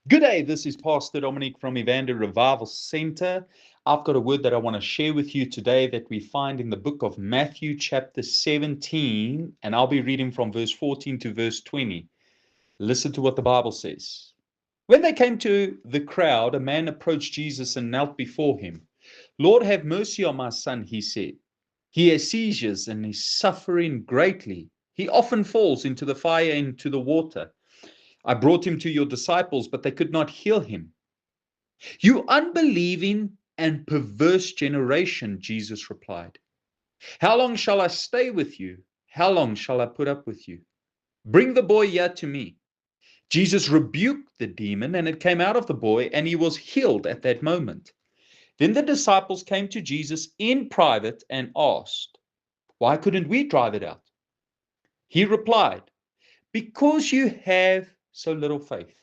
Good day, this is Pastor Dominic from Evander Revival Center. I've got a word that I want to share with you today that we find in the book of Matthew chapter 17, and I'll be reading from verse 14 to verse 20. Listen to what the Bible says. When they came to the crowd, a man approached Jesus and knelt before him. Lord, have mercy on my son, he said. He has seizures and is suffering greatly. He often falls into the fire and into the water. I brought him to your disciples, but they could not heal him. You unbelieving and perverse generation, Jesus replied. How long shall I stay with you? How long shall I put up with you? Bring the boy here to me. Jesus rebuked the demon, and it came out of the boy, and he was healed at that moment. Then the disciples came to Jesus in private and asked, why couldn't we drive it out? He replied, because you have so little faith.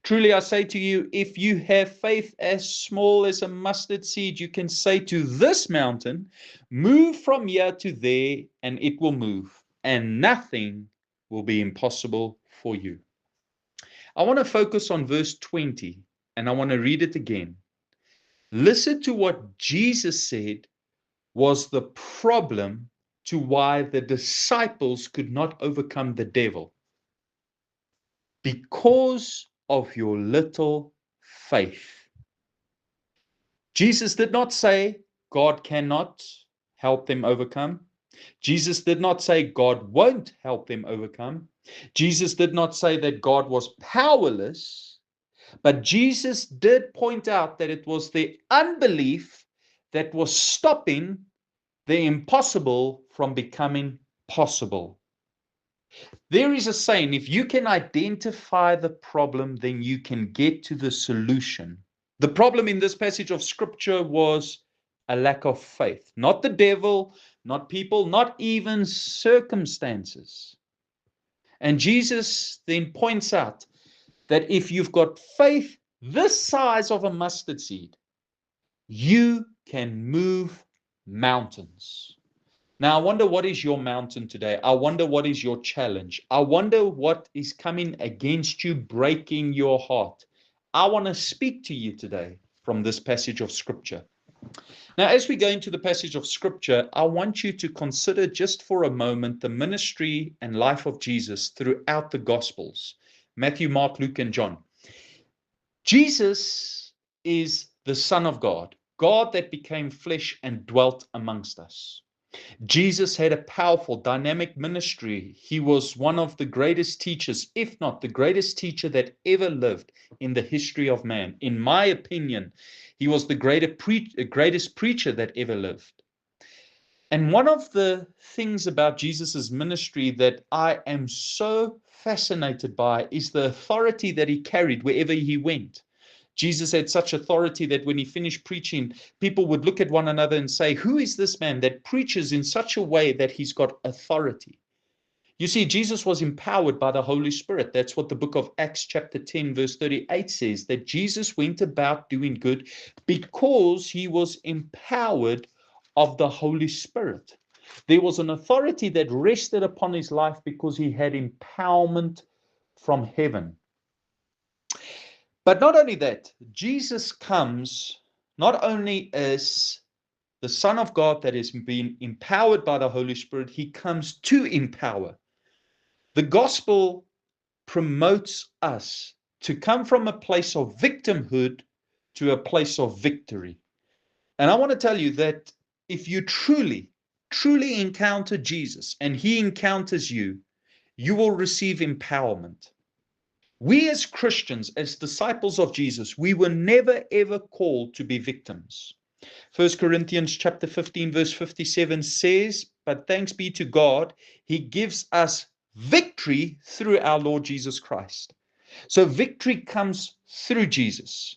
Truly, I say to you, if you have faith as small as a mustard seed, you can say to this mountain, move from here to there, and it will move, and nothing will be impossible for you. I want to focus on verse 20, and I want to read it again. Listen to what Jesus said was the problem to why the disciples could not overcome the devil. Because of your little faith. Jesus did not say God cannot help them overcome. Jesus did not say God won't help them overcome. Jesus did not say that God was powerless, but Jesus did point out that it was the unbelief that was stopping the impossible from becoming possible. There is a saying, if you can identify the problem, then you can get to the solution. The problem in this passage of scripture was a lack of faith. Not the devil, not people, not even circumstances. And Jesus then points out that if you've got faith this size of a mustard seed, you can move mountains. Now, I wonder what is your mountain today? I wonder what is your challenge? I wonder what is coming against you, breaking your heart. I want to speak to you today from this passage of scripture. Now, as we go into the passage of scripture, I want you to consider just for a moment the ministry and life of Jesus throughout the Gospels, Matthew, Mark, Luke, and John. Jesus is the Son of God, God that became flesh and dwelt amongst us. Jesus had a powerful, dynamic ministry. He was one of the greatest teachers, if not the greatest teacher that ever lived in the history of man. In my opinion, he was the greatest preacher that ever lived. And one of the things about Jesus's ministry that I am so fascinated by is the authority that he carried wherever he went. Jesus had such authority that when he finished preaching, people would look at one another and say, who is this man that preaches in such a way that he's got authority? You see, Jesus was empowered by the Holy Spirit. That's what the book of Acts chapter 10 verse 38 says, that Jesus went about doing good because he was empowered of the Holy Spirit. There was an authority that rested upon his life because he had empowerment from heaven. But not only that, Jesus comes not only as the Son of God that is being empowered by the Holy Spirit, he comes to empower. The gospel promotes us to come from a place of victimhood to a place of victory. And I want to tell you that if you truly encounter Jesus and he encounters you, you will receive empowerment. We as Christians, as disciples of Jesus, we were never ever called to be victims. 1 Corinthians chapter 15 verse 57 says, but thanks be to God, he gives us victory through our Lord Jesus Christ. So victory comes through Jesus.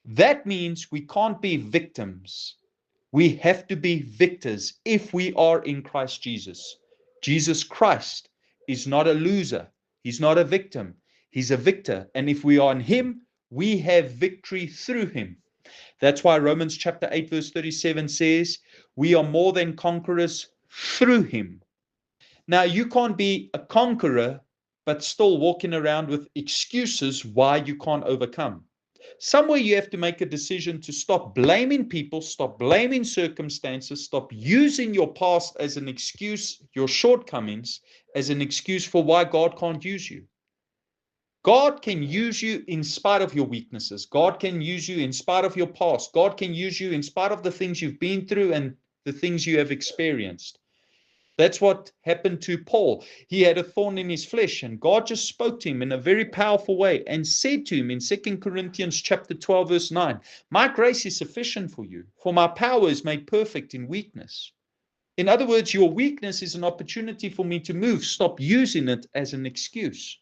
That means we can't be victims. We have to be victors if we are in Christ Jesus. Jesus Christ is not a loser. He's not a victim. He's a victor. And if we are in him, we have victory through him. That's why Romans chapter 8 verse 37 says, we are more than conquerors through him. Now, you can't be a conqueror, but still walking around with excuses why you can't overcome. Somewhere you have to make a decision to stop blaming people, stop blaming circumstances, stop using your past as an excuse, your shortcomings as an excuse for why God can't use you. God can use you in spite of your weaknesses. God can use you in spite of your past. God can use you in spite of the things you've been through and the things you have experienced. That's what happened to Paul. He had a thorn in his flesh, and God just spoke to him in a very powerful way and said to him in 2 Corinthians chapter 12, verse 9, "My grace is sufficient for you, for my power is made perfect in weakness." In other words, your weakness is an opportunity for me to move. Stop using it as an excuse.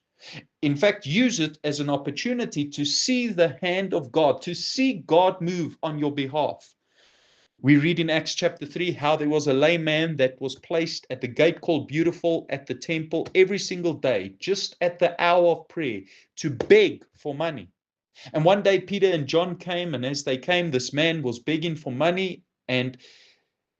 In fact, use it as an opportunity to see the hand of God, to see God move on your behalf. We read in Acts chapter 3 how there was a lame man that was placed at the gate called Beautiful at the temple every single day, just at the hour of prayer, to beg for money. And one day Peter and John came, and as they came, this man was begging for money. And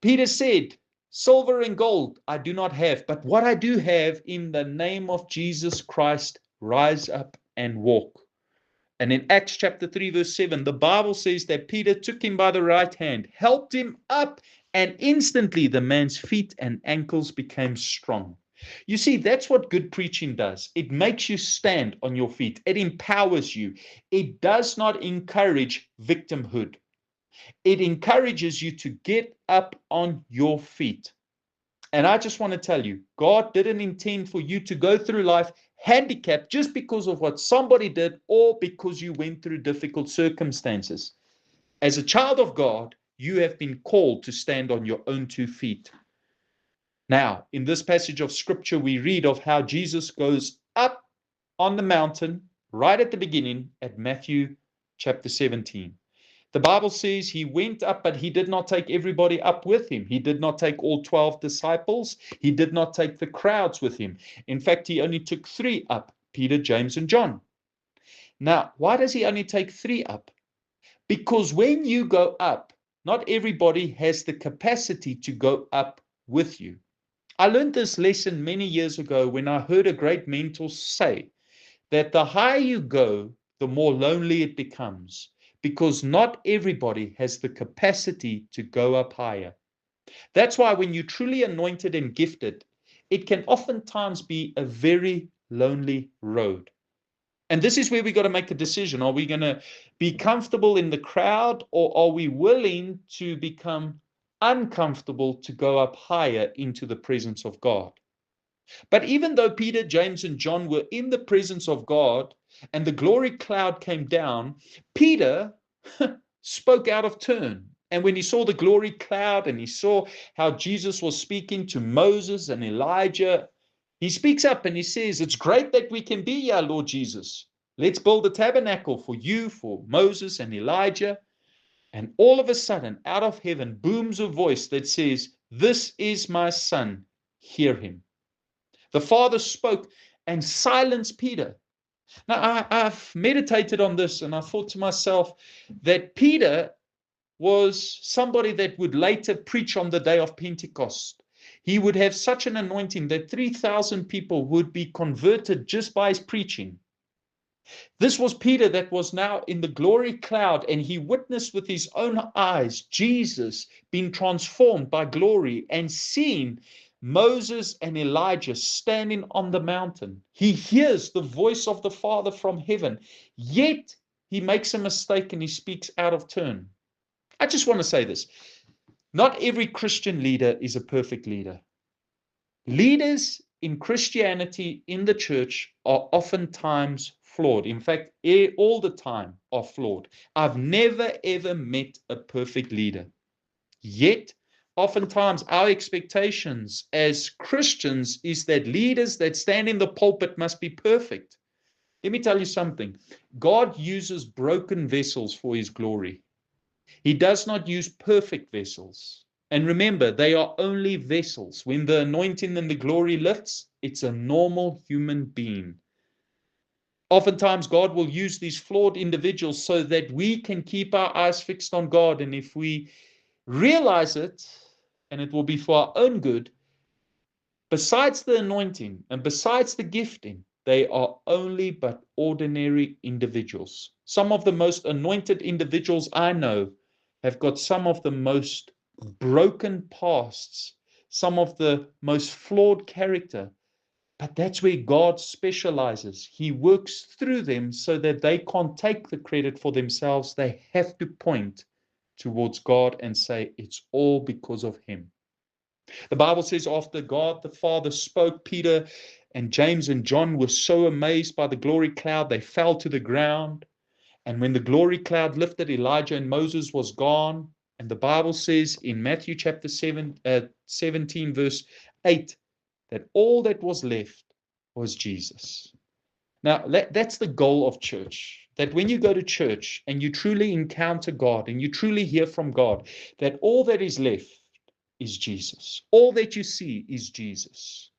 Peter said, "Silver and gold I do not have, but what I do have, in the name of Jesus Christ, rise up and walk." And in Acts chapter 3, verse 7, the Bible says that Peter took him by the right hand, helped him up, and instantly the man's feet and ankles became strong. You see, that's what good preaching does. It makes you stand on your feet. It empowers you. It does not encourage victimhood. It encourages you to get up on your feet. And I just want to tell you, God didn't intend for you to go through life handicapped just because of what somebody did or because you went through difficult circumstances. As a child of God, you have been called to stand on your own 2 feet. Now, in this passage of scripture, we read of how Jesus goes up on the mountain right at the beginning at Matthew chapter 17. The Bible says he went up, but he did not take everybody up with him. He did not take all 12 disciples. He did not take the crowds with him. In fact, he only took 3 up, Peter, James, and John. Now, why does he only take 3 up? Because when you go up, not everybody has the capacity to go up with you. I learned this lesson many years ago when I heard a great mentor say that the higher you go, the more lonely it becomes, because not everybody has the capacity to go up higher. That's why when you're truly anointed and gifted, it can oftentimes be a very lonely road. And this is where we got to make a decision. Are we going to be comfortable in the crowd, or are we willing to become uncomfortable to go up higher into the presence of God? But even though Peter, James, and John were in the presence of God and the glory cloud came down, Peter spoke out of turn. And when he saw the glory cloud and he saw how Jesus was speaking to Moses and Elijah, he speaks up and he says, "It's great that we can be here, Lord Jesus. Let's build a tabernacle for you, for Moses and Elijah." And all of a sudden, out of heaven booms a voice that says, "This is my son, hear him." The Father spoke and silenced Peter. Now, I've meditated on this and I thought to myself that Peter was somebody that would later preach on the day of Pentecost. He would have such an anointing that 3,000 people would be converted just by his preaching. This was Peter that was now in the glory cloud, and he witnessed with his own eyes Jesus being transformed by glory and seeing Moses and Elijah standing on the mountain. He hears the voice of the Father from heaven, yet he makes a mistake and he speaks out of turn. I just want to say this. Not every Christian leader is a perfect leader. Leaders in Christianity in the church are oftentimes flawed. In fact, all the time are flawed. I've never ever met a perfect leader. Yet, oftentimes our expectations as Christians is that leaders that stand in the pulpit must be perfect. Let me tell you something. God uses broken vessels for his glory. He does not use perfect vessels. And remember, they are only vessels. When the anointing and the glory lifts, it's a normal human being. Oftentimes, God will use these flawed individuals so that we can keep our eyes fixed on God. And if we realize it, and it will be for our own good, besides the anointing and besides the gifting, they are only but ordinary individuals. Some of the most anointed individuals I know have got some of the most broken pasts, some of the most flawed character. But that's where God specializes. He works through them so that they can't take the credit for themselves. They have to point towards God and say, it's all because of Him. The Bible says, after God the Father spoke, Peter and James and John were so amazed by the glory cloud, they fell to the ground. And when the glory cloud lifted, Elijah and Moses was gone. And the Bible says in Matthew chapter 17, verse 8, that all that was left was Jesus. Now, that's the goal of church. That when you go to church and you truly encounter God and you truly hear from God, that all that is left is Jesus. All that you see is Jesus.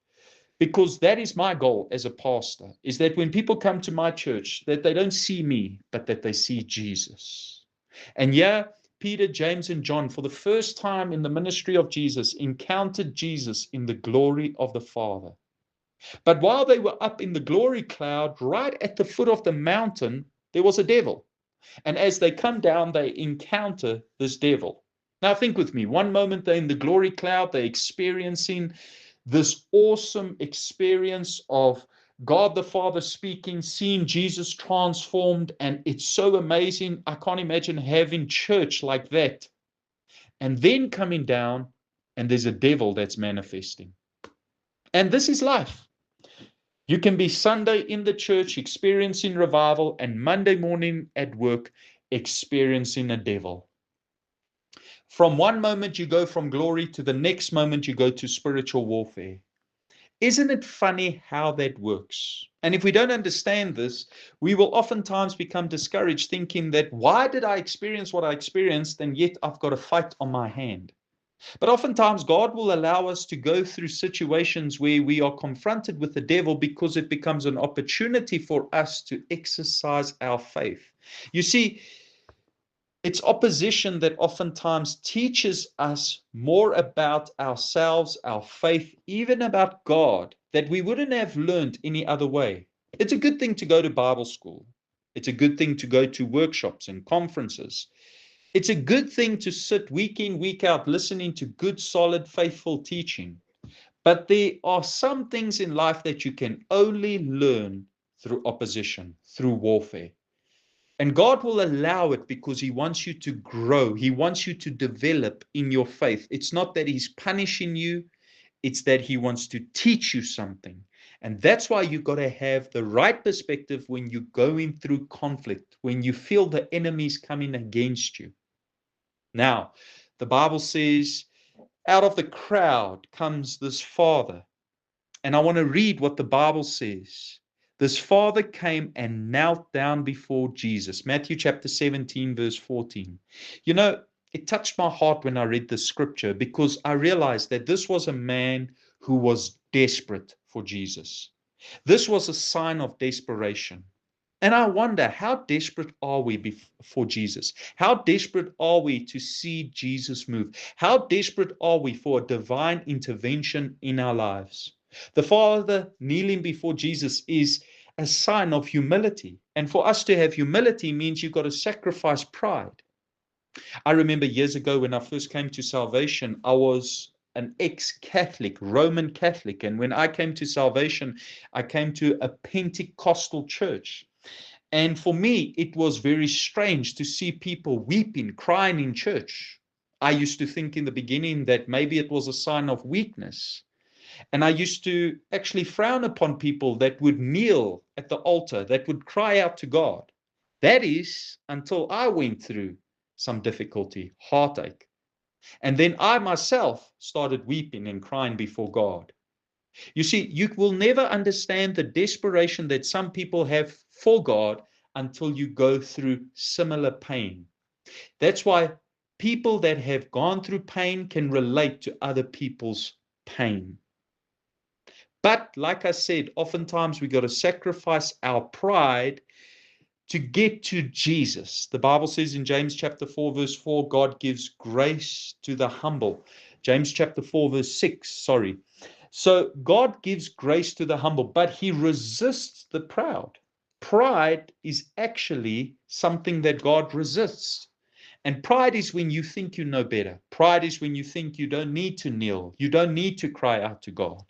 Because that is my goal as a pastor, is that when people come to my church, that they don't see me, but that they see Jesus. And yeah, Peter, James, and John, for the first time in the ministry of Jesus, encountered Jesus in the glory of the Father. But while they were up in the glory cloud, right at the foot of the mountain, there was a devil. And as they come down, they encounter this devil. Now think with me, one moment they're in the glory cloud, they're experiencing this awesome experience of God the Father speaking, seeing Jesus transformed, and it's so amazing. I can't imagine having church like that. And then coming down, and there's a devil that's manifesting. And this is life. You can be Sunday in the church experiencing revival, and Monday morning at work experiencing a devil. From one moment you go from glory to the next moment you go to spiritual warfare. Isn't it funny how that works? And if we don't understand this, we will oftentimes become discouraged, thinking that why did I experience what I experienced and yet I've got a fight on my hand? But oftentimes God will allow us to go through situations where we are confronted with the devil because it becomes an opportunity for us to exercise our faith. You see, it's opposition that oftentimes teaches us more about ourselves, our faith, even about God, that we wouldn't have learned any other way. It's a good thing to go to Bible school. It's a good thing to go to workshops and conferences. It's a good thing to sit week in, week out, listening to good, solid, faithful teaching. But there are some things in life that you can only learn through opposition, through warfare. And God will allow it because He wants you to grow. He wants you to develop in your faith. It's not that He's punishing you. It's that He wants to teach you something. And that's why you've got to have the right perspective when you're going through conflict, when you feel the enemy's coming against you. Now, the Bible says, out of the crowd comes this father. And I want to read what the Bible says. This father came and knelt down before Jesus. Matthew chapter 17, verse 14. You know, it touched my heart when I read this scripture because I realized that this was a man who was desperate for Jesus. This was a sign of desperation. And I wonder, how desperate are we for Jesus? How desperate are we to see Jesus move? How desperate are we for a divine intervention in our lives? The Father kneeling before Jesus is a sign of humility. And for us to have humility means you've got to sacrifice pride. I remember years ago when I first came to salvation, I was an ex-Catholic, Roman Catholic. And when I came to salvation, I came to a Pentecostal church. And for me, it was very strange to see people weeping, crying in church. I used to think in the beginning that maybe it was a sign of weakness. And I used to actually frown upon people that would kneel at the altar, that would cry out to God. That is until I went through some difficulty, heartache. And then I myself started weeping and crying before God. You see, you will never understand the desperation that some people have for God until you go through similar pain. That's why people that have gone through pain can relate to other people's pain. But like I said, oftentimes we got to sacrifice our pride to get to Jesus. The Bible says in James chapter 4, verse 4, God gives grace to the humble. James chapter 4, verse 6, sorry. So God gives grace to the humble, but he resists the proud. Pride is actually something that God resists. And pride is when you think you know better. Pride is when you think you don't need to kneel. You don't need to cry out to God.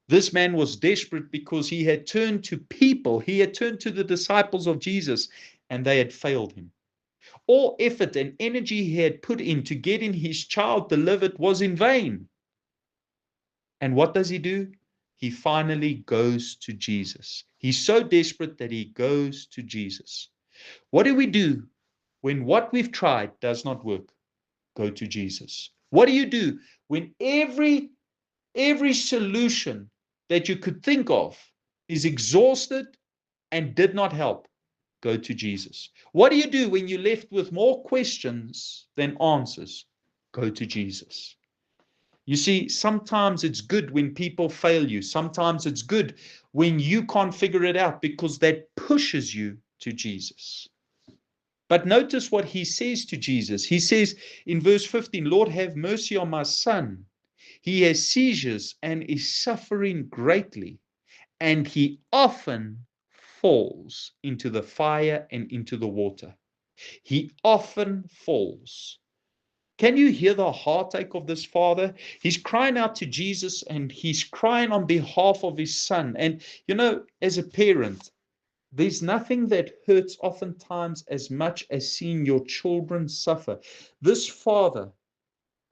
This man was desperate because he had turned to people. He had turned to the disciples of Jesus, and they had failed him. All effort and energy he had put in to getting his child delivered was in vain. And what does he do? He finally goes to Jesus. He's so desperate that he goes to Jesus. What do we do when what we've tried does not work? Go to Jesus. What do you do when every solution that you could think of is exhausted and did not help? Go to Jesus. What do you do when you're left with more questions than answers? Go to Jesus. You see, sometimes it's good when people fail you. Sometimes it's good when you can't figure it out, because that pushes you to Jesus. But notice what he says to Jesus. He says in verse 15, Lord, have mercy on my son. He has seizures and is suffering greatly, and he often falls into the fire and into the water. He often falls. Can you hear the heartache of this father? He's crying out to Jesus, and he's crying on behalf of his son. And you know, as a parent, there's nothing that hurts oftentimes as much as seeing your children suffer. This father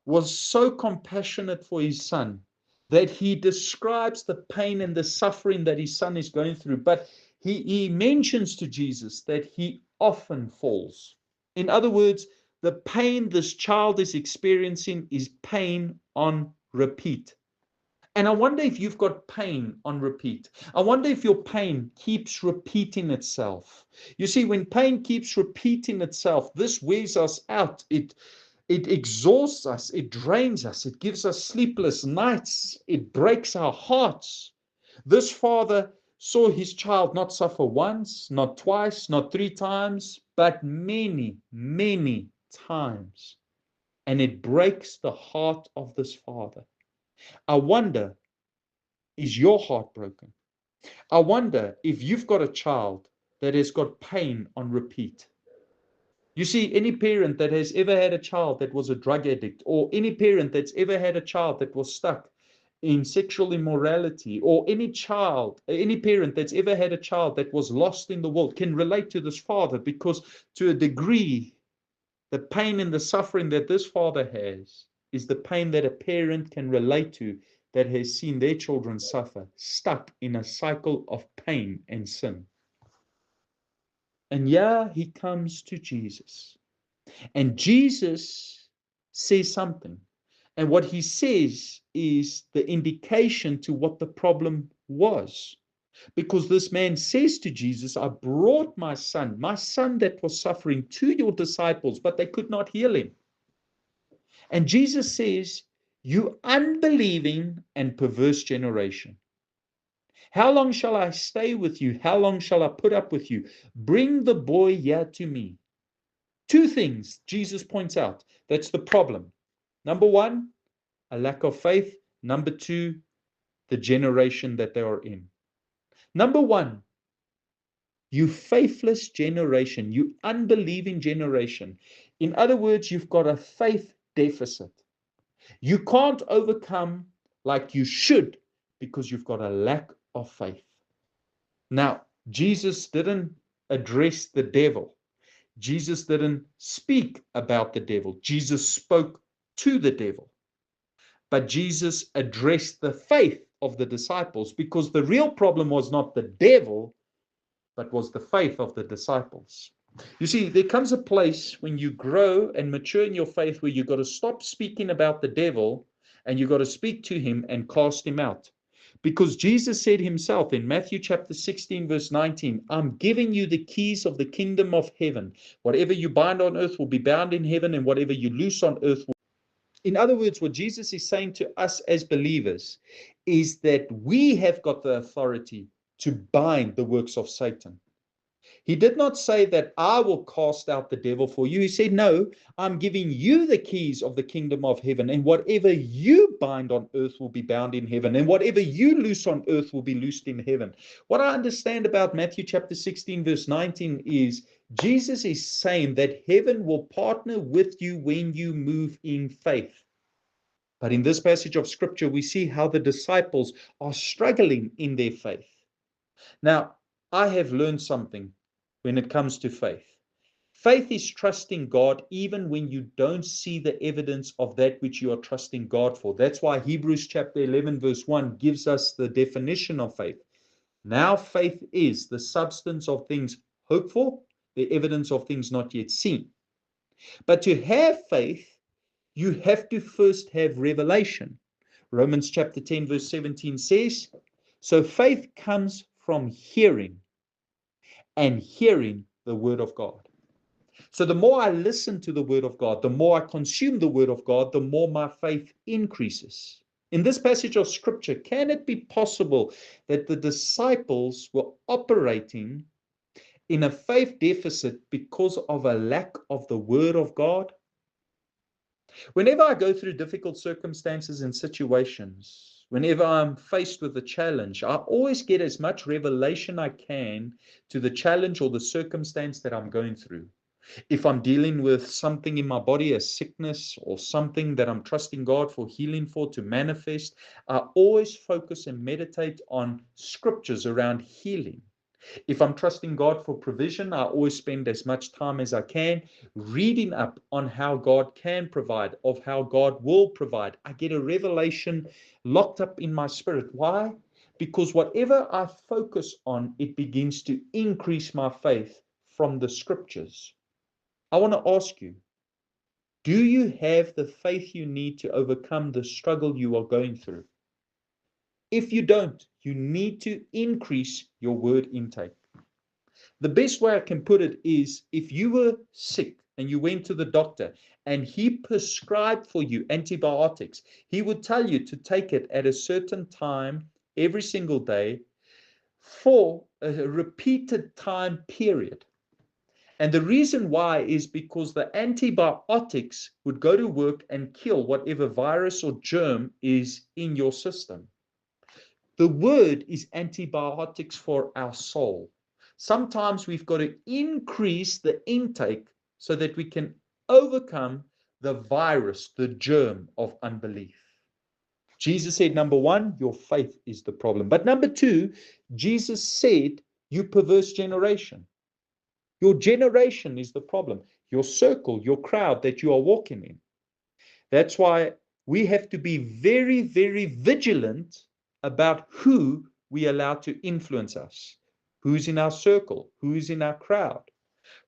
was so compassionate for his son that he describes the pain and the suffering that his son is going through. But he mentions to Jesus that he often falls. In other words, the pain this child is experiencing is pain on repeat. And I wonder if you've got pain on repeat. I wonder if your pain keeps repeating itself. You see, when pain keeps repeating itself, this wears us out. It exhausts us. It drains us. It gives us sleepless nights. It breaks our hearts. This father saw his child not suffer once, not twice, not 3 times, but many, many times. And it breaks the heart of this father. I wonder, is your heart broken? I wonder if you've got a child that has got pain on repeat. You see, any parent that has ever had a child that was a drug addict, or any parent that's ever had a child that was stuck in sexual immorality, or any parent that's ever had a child that was lost in the world, can relate to this father, because to a degree, the pain and the suffering that this father has is the pain that a parent can relate to that has seen their children suffer, stuck in a cycle of pain and sin. And yeah, he comes to Jesus. And Jesus says something. And what he says is the indication to what the problem was. Because this man says to Jesus, I brought my son that was suffering, to your disciples, but they could not heal him. And Jesus says, you unbelieving and perverse generation. How long shall I stay with you? How long shall I put up with you? Bring the boy here to me. 2 things Jesus points out. That's the problem. Number 1, a lack of faith. Number 2, the generation that they are in. Number 1, you faithless generation, you unbelieving generation. In other words, you've got a faith deficit. You can't overcome like you should because you've got a lack of faith. Now, Jesus didn't address the devil. Jesus didn't speak about the devil. Jesus spoke to the devil. But Jesus addressed the faith of the disciples, because the real problem was not the devil, but was the faith of the disciples. You see, there comes a place when you grow and mature in your faith where you've got to stop speaking about the devil and you've got to speak to him and cast him out. Because Jesus said himself in Matthew chapter 16, verse 19, I'm giving you the keys of the kingdom of heaven. Whatever you bind on earth will be bound in heaven, and whatever you loose on earth will. In other words, what Jesus is saying to us as believers is that we have got the authority to bind the works of Satan. He did not say that I will cast out the devil for you. He said, no, I'm giving you the keys of the kingdom of heaven, and whatever you bind on earth will be bound in heaven, and whatever you loose on earth will be loosed in heaven. What I understand about Matthew chapter 16, verse 19 is Jesus is saying that heaven will partner with you when you move in faith. But in this passage of scripture, we see how the disciples are struggling in their faith. Now, I have learned something when it comes to faith. Faith is trusting God even when you don't see the evidence of that which you are trusting God for. That's why Hebrews chapter 11, verse 1 gives us the definition of faith. Now, faith is the substance of things hoped for, the evidence of things not yet seen. But to have faith, you have to first have revelation. Romans chapter 10, verse 17 says, so faith comes from hearing, and hearing the word of God. So the more I listen to the word of God, the more I consume the word of God, the more my faith increases. In this passage of scripture, can it be possible that the disciples were operating in a faith deficit because of a lack of the word of God? Whenever I go through difficult circumstances and situations, whenever I'm faced with a challenge, I always get as much revelation I can to the challenge or the circumstance that I'm going through. If I'm dealing with something in my body, a sickness or something that I'm trusting God for healing for to manifest, I always focus and meditate on scriptures around healing. If I'm trusting God for provision, I always spend as much time as I can reading up on how God can provide, of how God will provide. I get a revelation locked up in my spirit. Why? Because whatever I focus on, it begins to increase my faith from the scriptures. I want to ask you, do you have the faith you need to overcome the struggle you are going through? If you don't, you need to increase your word intake. The best way I can put it is if you were sick and you went to the doctor and he prescribed for you antibiotics, he would tell you to take it at a certain time every single day for a repeated time period. And the reason why is because the antibiotics would go to work and kill whatever virus or germ is in your system. The word is antibiotics for our soul. Sometimes we've got to increase the intake so that we can overcome the virus, the germ of unbelief. Jesus said, number one, your faith is the problem. But number two, Jesus said, you perverse generation. Your generation is the problem. Your circle, your crowd that you are walking in. That's why we have to be very, very vigilant about who we allow to influence us, who's in our circle, who's in our crowd.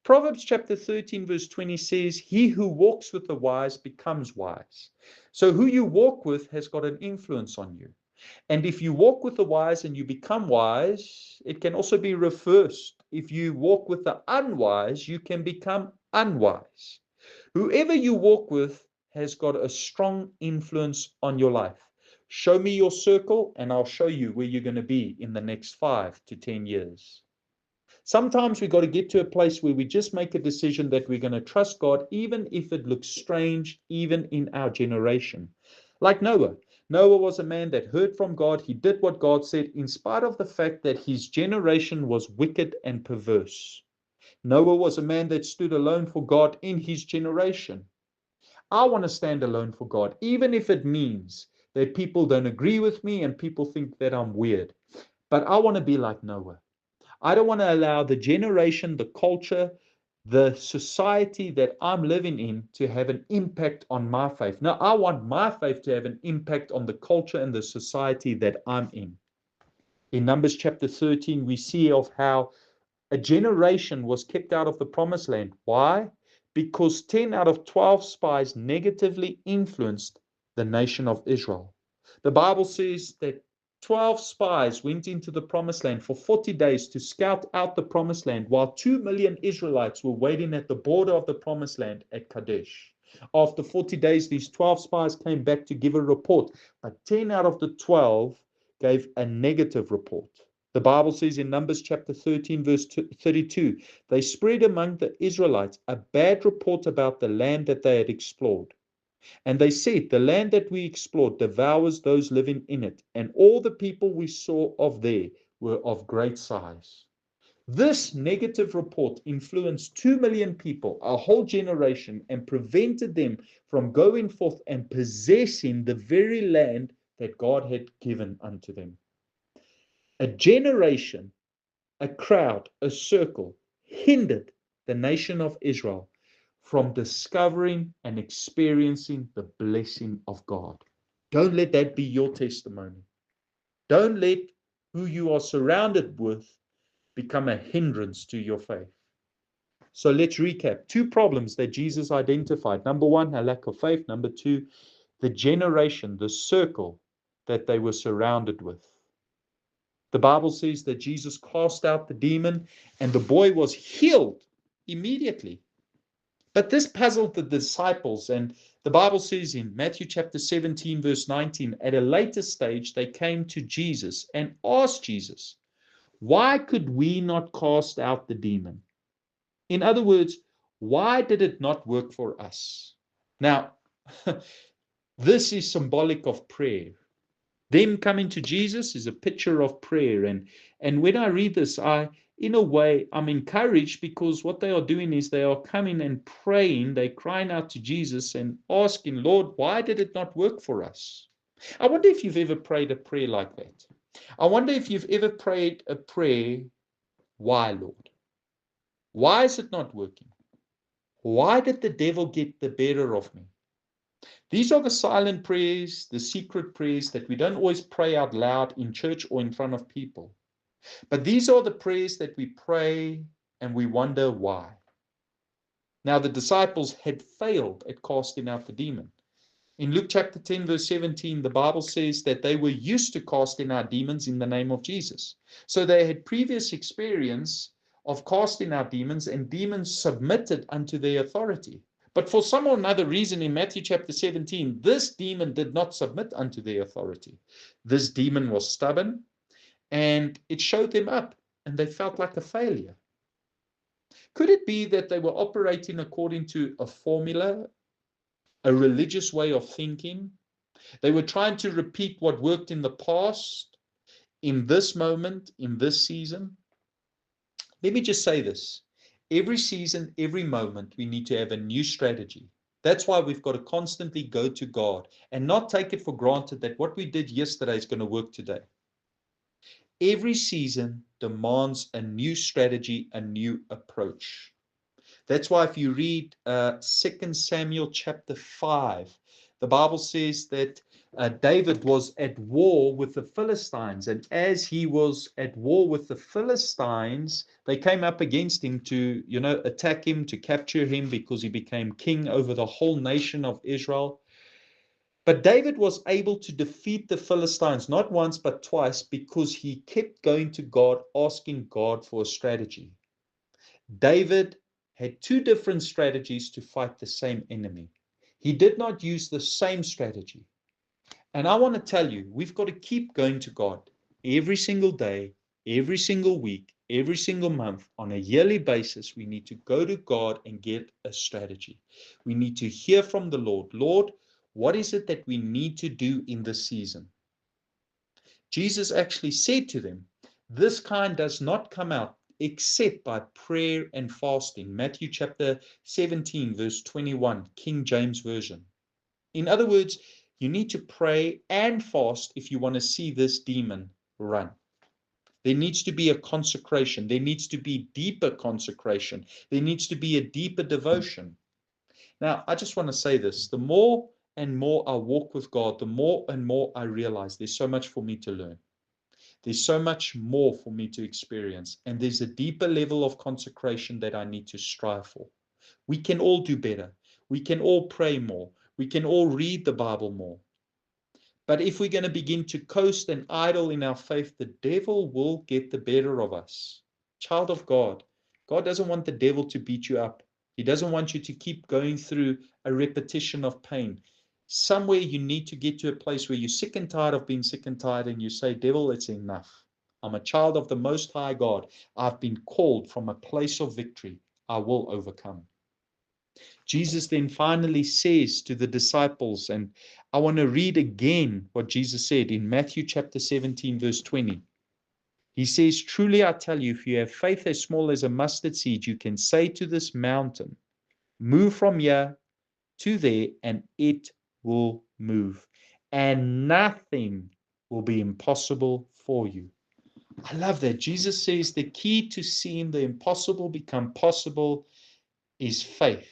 Proverbs chapter 13, verse 20 says, he who walks with the wise becomes wise. So who you walk with has got an influence on you. And if you walk with the wise and you become wise, it can also be reversed. If you walk with the unwise, you can become unwise. Whoever you walk with has got a strong influence on your life. Show me your circle and I'll show you where you're going to be in the next 5 to 10 years. Sometimes we've got to get to a place where we just make a decision that we're going to trust God, even if it looks strange, even in our generation. Like Noah. Noah was a man that heard from God. He did what God said, in spite of the fact that his generation was wicked and perverse. Noah was a man that stood alone for God in his generation. I want to stand alone for God, even if it means that people don't agree with me and people think that I'm weird. But I want to be like Noah. I don't want to allow the generation, the culture, the society that I'm living in to have an impact on my faith. No, I want my faith to have an impact on the culture and the society that I'm in. In Numbers chapter 13, we see of how a generation was kept out of the promised land. Why? Because 10 out of 12 spies negatively influenced the nation of Israel. The Bible says that 12 spies went into the promised land for 40 days to scout out the promised land, while 2 million Israelites were waiting at the border of the promised land at Kadesh. After 40 days, these 12 spies came back to give a report, but 10 out of the 12 gave a negative report. The Bible says in Numbers chapter 13, verse 32, they spread among the Israelites a bad report about the land that they had explored. And they said, the land that we explored devours those living in it, and all the people we saw of there were of great size. This negative report influenced 2 million people, a whole generation, and prevented them from going forth and possessing the very land that God had given unto them. A generation, a crowd, a circle hindered the nation of Israel from discovering and experiencing the blessing of God. Don't let that be your testimony. Don't let who you are surrounded with become a hindrance to your faith. So let's recap. 2 problems that Jesus identified. Number 1, a lack of faith. Number 2, the generation, the circle that they were surrounded with. The Bible says that Jesus cast out the demon and the boy was healed immediately. But this puzzled the disciples, and the Bible says in Matthew chapter 17, verse 19, at a later stage, they came to Jesus and asked Jesus, why could we not cast out the demon? In other words, why did it not work for us? Now, this is symbolic of prayer. Them coming to Jesus is a picture of prayer. And when I read this, in a way, I'm encouraged because what they are doing is they are coming and praying. They're crying out to Jesus and asking, Lord, why did it not work for us? I wonder if you've ever prayed a prayer like that. I wonder if you've ever prayed a prayer, why, Lord? Why is it not working? Why did the devil get the better of me? These are the silent prayers, the secret prayers that we don't always pray out loud in church or in front of people. But these are the prayers that we pray and we wonder why. Now, the disciples had failed at casting out the demon. In Luke chapter 10, verse 17, the Bible says that they were used to casting out demons in the name of Jesus. So they had previous experience of casting out demons, and demons submitted unto their authority. But for some or another reason in Matthew chapter 17, this demon did not submit unto their authority. This demon was stubborn, and it showed them up, and they felt like a failure. Could it be that they were operating according to a formula, a religious way of thinking? They were trying to repeat what worked in the past, in this moment, in this season. Let me just say this. Every season, every moment, we need to have a new strategy. That's why we've got to constantly go to God and not take it for granted that what we did yesterday is going to work today. Every season demands a new strategy, a new approach. That's why if you read 2 Samuel chapter 5, the Bible says that David was at war with the Philistines. And as he was at war with the Philistines, they came up against him to, attack him, to capture him because he became king over the whole nation of Israel. But David was able to defeat the Philistines not once but twice because he kept going to God, asking God for a strategy. David had 2 different strategies to fight the same enemy. He did not use the same strategy. And I want to tell you, we've got to keep going to God every single day, every single week, every single month, on a yearly basis. We need to go to God and get a strategy. We need to hear from the Lord. Lord, what is it that we need to do in this season? Jesus actually said to them, this kind does not come out except by prayer and fasting. Matthew chapter 17, verse 21, King James Version. In other words, you need to pray and fast if you want to see this demon run. There needs to be a consecration. There needs to be deeper consecration. There needs to be a deeper devotion. Now, I just want to say this. The more and more I walk with God, the more and more I realize there's so much for me to learn. There's so much more for me to experience. And there's a deeper level of consecration that I need to strive for. We can all do better. We can all pray more. We can all read the Bible more. But if we're going to begin to coast and idle in our faith, the devil will get the better of us. Child of God, God doesn't want the devil to beat you up. He doesn't want you to keep going through a repetition of pain. Somewhere you need to get to a place where you're sick and tired of being sick and tired, and you say, devil, it's enough. I'm a child of the Most High God. I've been called from a place of victory. I will overcome. Jesus then finally says to the disciples, and I want to read again what Jesus said in Matthew chapter 17, verse 20. He says, truly I tell you, if you have faith as small as a mustard seed, you can say to this mountain, move from here to there, and it will move. And nothing will be impossible for you. I love that. Jesus says the key to seeing the impossible become possible is faith.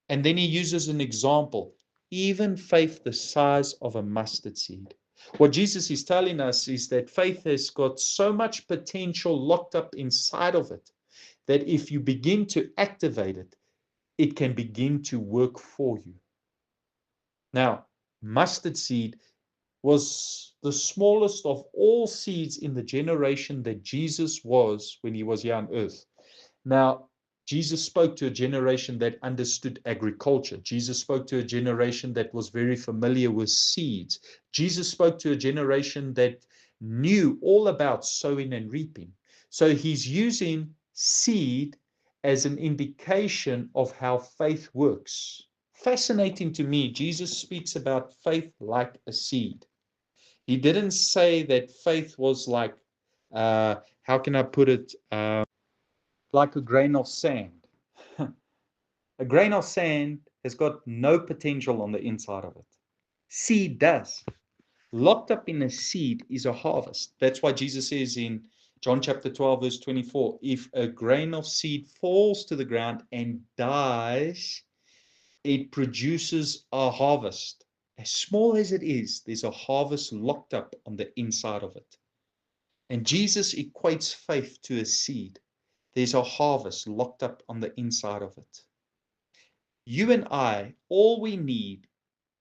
And then he uses an example, even faith the size of a mustard seed. What Jesus is telling us is that faith has got so much potential locked up inside of it that if you begin to activate it, it can begin to work for you. Now, mustard seed was the smallest of all seeds in the generation that Jesus was when he was here on earth. Now, Jesus spoke to a generation that understood agriculture. Jesus spoke to a generation that was very familiar with seeds. Jesus spoke to a generation that knew all about sowing and reaping. So he's using seed as an indication of how faith works. Fascinating to me, Jesus speaks about faith like a seed. He didn't say that faith was like, how can I put it? Like a grain of sand. A grain of sand has got no potential on the inside of it. Seed does. Locked up in a seed is a harvest. That's why Jesus says in John chapter 12, verse 24, if a grain of seed falls to the ground and dies, it produces a harvest. As small as it is, there's a harvest locked up on the inside of it. And Jesus equates faith to a seed. There's a harvest locked up on the inside of it. You and I, all we need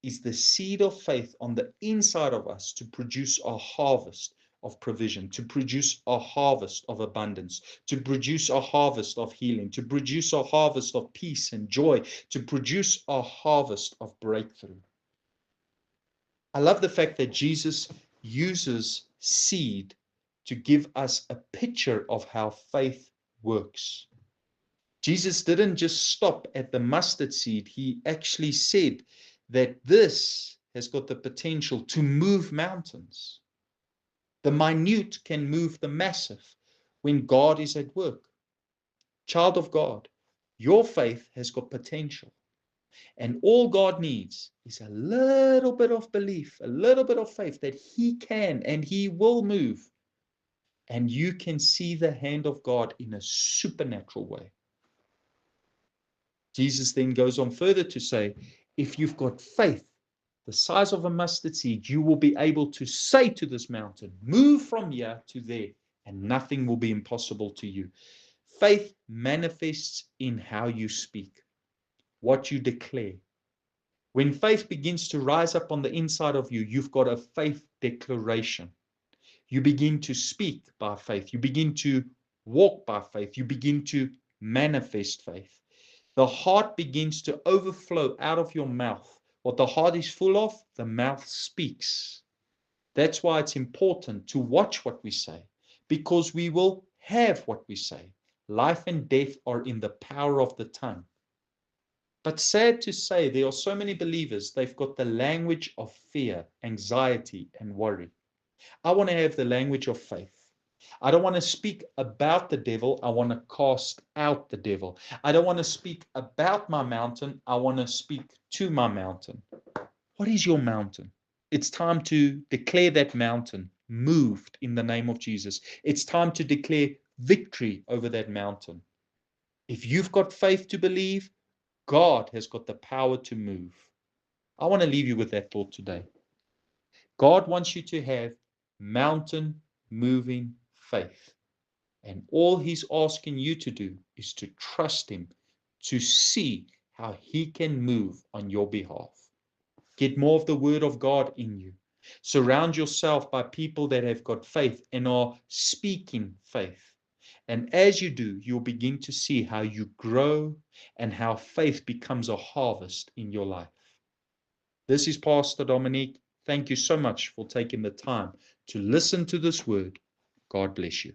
is the seed of faith on the inside of us to produce a harvest of provision, to produce a harvest of abundance, to produce a harvest of healing, to produce a harvest of peace and joy, to produce a harvest of breakthrough. I love the fact that Jesus uses seed to give us a picture of how faith works. Jesus didn't just stop at the mustard seed. He actually said that this has got the potential to move mountains. The minute can move the massive when God is at work. Child of God, your faith has got potential. And all God needs is a little bit of belief, a little bit of faith that He can and He will move. And you can see the hand of God in a supernatural way. Jesus then goes on further to say, if you've got faith the size of a mustard seed, you will be able to say to this mountain, move from here to there, and nothing will be impossible to you. Faith manifests in how you speak, what you declare. When faith begins to rise up on the inside of you, you've got a faith declaration. You begin to speak by faith. You begin to walk by faith. You begin to manifest faith. The heart begins to overflow out of your mouth. What the heart is full of, the mouth speaks. That's why it's important to watch what we say, because we will have what we say. Life and death are in the power of the tongue. But sad to say, there are so many believers, they've got the language of fear, anxiety, and worry. I want to have the language of faith. I don't want to speak about the devil. I want to cast out the devil. I don't want to speak about my mountain. I want to speak to my mountain. What is your mountain? It's time to declare that mountain moved in the name of Jesus. It's time to declare victory over that mountain. If you've got faith to believe, God has got the power to move. I want to leave you with that thought today. God wants you to have mountain moving faith. And all He's asking you to do is to trust Him, to see how He can move on your behalf. Get more of the Word of God in you. Surround yourself by people that have got faith and are speaking faith. And as you do, you'll begin to see how you grow and how faith becomes a harvest in your life. This is Pastor Dominique. Thank you so much for taking the time to listen to this word. God bless you.